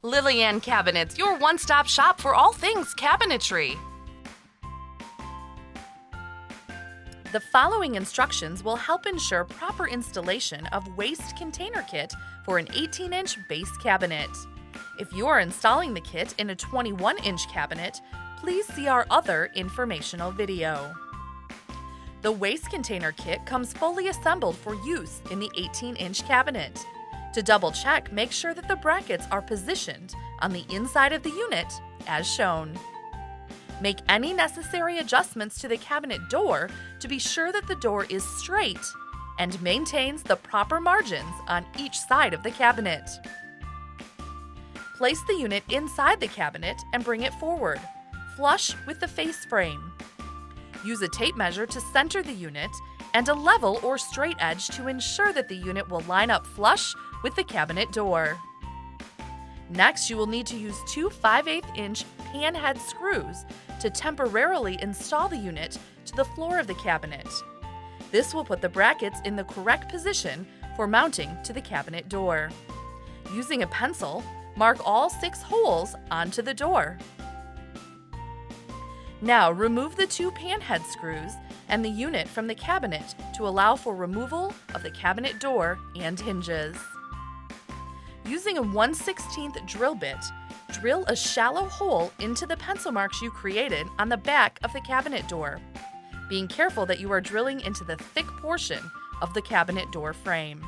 Lillian Cabinets, your one-stop shop for all things cabinetry. The following instructions will help ensure proper installation of waste container kit for an 18-inch base cabinet. If you are installing the kit in a 21-inch cabinet, please see our other informational video. The waste container kit comes fully assembled for use in the 18-inch cabinet. To double-check, make sure that the brackets are positioned on the inside of the unit as shown. Make any necessary adjustments to the cabinet door to be sure that the door is straight and maintains the proper margins on each side of the cabinet. Place the unit inside the cabinet and bring it forward, flush with the face frame. Use a tape measure to center the unit and a level or straight edge to ensure that the unit will line up flush with the cabinet door. Next, you will need to use two 5/8-inch pan head screws to temporarily install the unit to the floor of the cabinet. This will put the brackets in the correct position for mounting to the cabinet door. Using a pencil, mark all 6 holes onto the door. Now remove the 2 pan head screws and the unit from the cabinet to allow for removal of the cabinet door and hinges. Using a 1/16 drill bit, drill a shallow hole into the pencil marks you created on the back of the cabinet door, being careful that you are drilling into the thick portion of the cabinet door frame.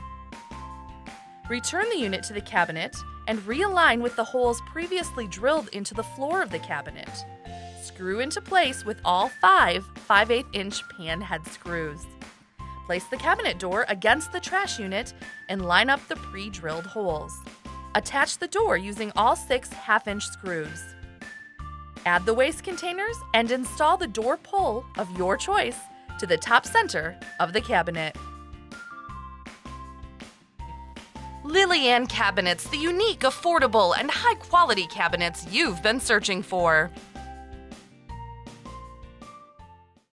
Return the unit to the cabinet and realign with the holes previously drilled into the floor of the cabinet. Screw into place with all 5 5/8-inch pan head screws. Place the cabinet door against the trash unit and line up the pre-drilled holes. Attach the door using all 6 1/2-inch screws. Add the waste containers and install the door pull of your choice to the top center of the cabinet. Lillian Cabinets, the unique, affordable, and high-quality cabinets you've been searching for.